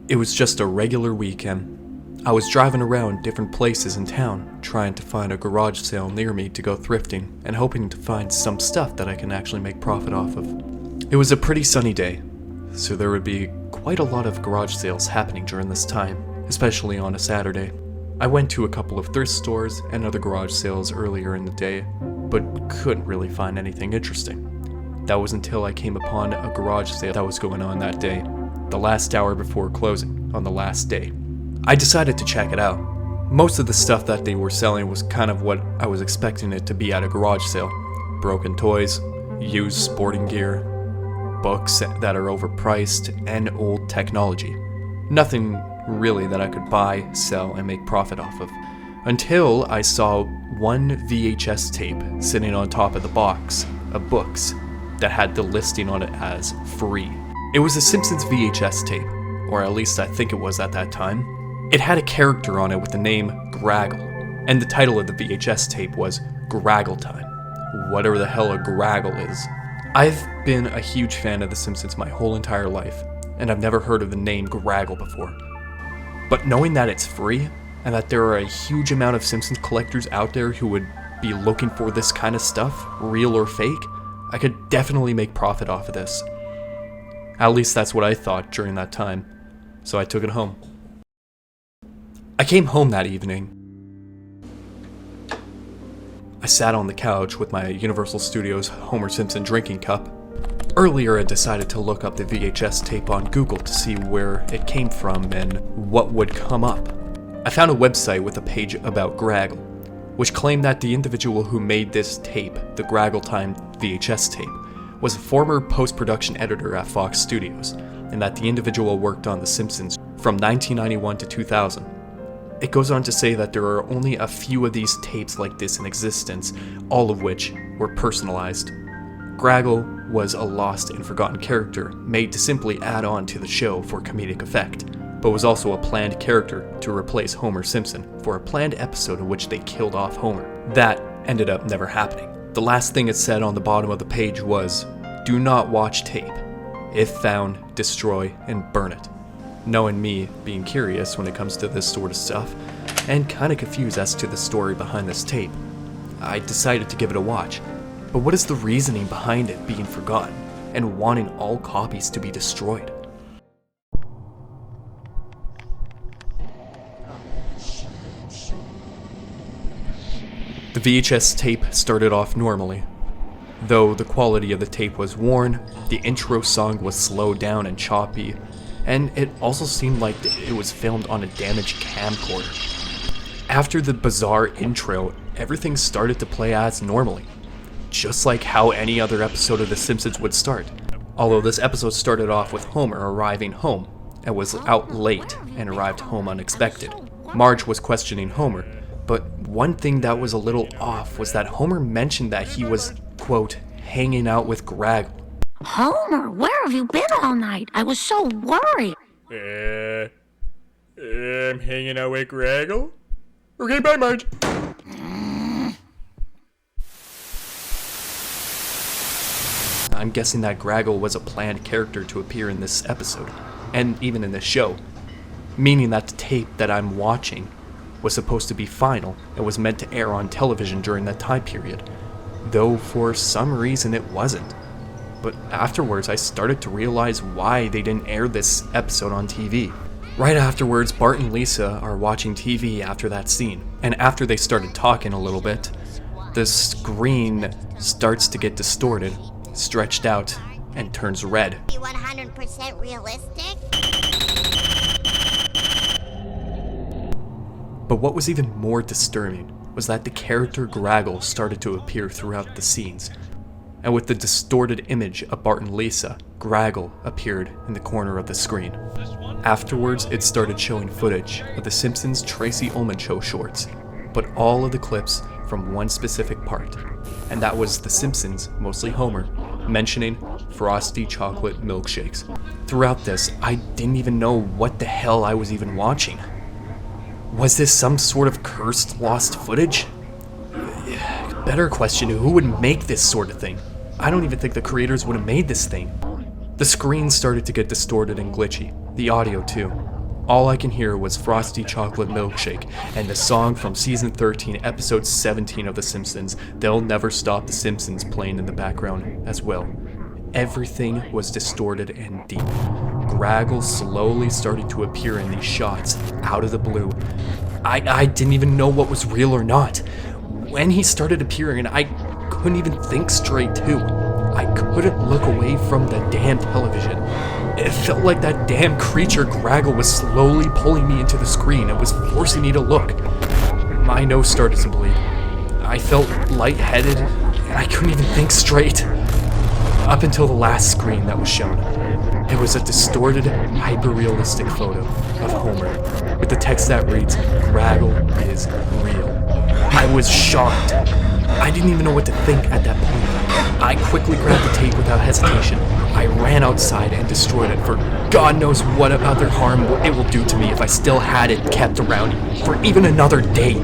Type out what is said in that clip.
It was just a regular weekend. I was driving around different places in town, trying to find a garage sale near me to go thrifting, and hoping to find some stuff that I can actually make profit off of. It was a pretty sunny day, so there would be quite a lot of garage sales happening during this time, especially on a Saturday. I went to a couple of thrift stores and other garage sales earlier in the day, but couldn't really find anything interesting. That was until I came upon a garage sale that was going on that day, the last hour before closing, on the last day. I decided to check it out. Most of the stuff that they were selling was kind of what I was expecting it to be at a garage sale. Broken toys, used sporting gear, books that are overpriced, and old technology. Nothing really that I could buy, sell, and make profit off of. Until I saw one VHS tape sitting on top of the box of books that had the listing on it as free. It was a Simpsons VHS tape, or at least I think it was at that time. It had a character on it with the name Graggle, and the title of the VHS tape was Graggle Time. Whatever the hell a Graggle is. I've been a huge fan of The Simpsons my whole entire life, and I've never heard of the name Graggle before. But knowing that it's free, and that there are a huge amount of Simpsons collectors out there who would be looking for this kind of stuff, real or fake, I could definitely make profit off of this. At least that's what I thought during that time, so I took it home. I came home that evening. I sat on the couch with my Universal Studios Homer Simpson drinking cup. Earlier I decided to look up the VHS tape on Google to see where it came from and what would come up. I found a website with a page about Graggle, which claimed that the individual who made this tape, the Graggle Time VHS tape, was a former post-production editor at Fox Studios, and that the individual worked on The Simpsons from 1991 to 2000. It goes on to say that there are only a few of these tapes like this in existence, all of which were personalized. Graggle was a lost and forgotten character made to simply add on to the show for comedic effect, but was also a planned character to replace Homer Simpson for a planned episode in which they killed off Homer. That ended up never happening. The last thing it said on the bottom of the page was, "Do not watch tape. If found, destroy and burn it." Knowing me being curious when it comes to this sort of stuff, and kinda confused as to the story behind this tape, I decided to give it a watch. But what is the reasoning behind it being forgotten, and wanting all copies to be destroyed? The VHS tape started off normally. Though the quality of the tape was worn, the intro song was slowed down and choppy, and it also seemed like it was filmed on a damaged camcorder. After the bizarre intro, everything started to play as normally, just like how any other episode of The Simpsons would start. Although this episode started off with Homer arriving home, and was out late and arrived home unexpected. Marge was questioning Homer, but one thing that was a little off was that Homer mentioned that he was, quote, hanging out with Graggle. Homer, where have you been all night? I was so worried. I'm hanging out with Graggle? Okay, bye, Marge. I'm guessing that Graggle was a planned character to appear in this episode, and even in this show, meaning that the tape that I'm watching was supposed to be final and was meant to air on television during that time period, though for some reason it wasn't. But afterwards I started to realize why they didn't air this episode on TV. Right afterwards, Bart and Lisa are watching TV after that scene, and after they started talking a little bit, the screen starts to get distorted, stretched out, and turns red. 100% realistic? But what was even more disturbing was that the character Graggle started to appear throughout the scenes, and with the distorted image of Bart and Lisa, Graggle appeared in the corner of the screen. Afterwards, it started showing footage of the Simpsons Tracy Ullman Show shorts, but all of the clips from one specific part, and that was the Simpsons, mostly Homer, mentioning frosty chocolate milkshakes. Throughout this, I didn't even know what the hell I was even watching. Was this some sort of cursed lost footage? Better question, who would make this sort of thing? I don't even think the creators would have made this thing. The screen started to get distorted and glitchy, the audio too. All I can hear was Frosty Chocolate Milkshake and the song from season 13, episode 17 of The Simpsons, They'll Never Stop the Simpsons, playing in the background as well. Everything was distorted and deep. Graggle slowly started to appear in these shots, out of the blue. I didn't even know what was real or not. When he started appearing, I couldn't even think straight too. I couldn't look away from the damn television. It felt like that damn creature Graggle was slowly pulling me into the screen and was forcing me to look. My nose started to bleed. I felt lightheaded, and I couldn't even think straight. Up until the last screen that was shown. It was a distorted, hyper-realistic photo of Homer, with the text that reads, Graggle is real. I was shocked. I didn't even know what to think at that point. I quickly grabbed the tape without hesitation. I ran outside and destroyed it, for God knows what other harm it will do to me if I still had it kept around for even another day.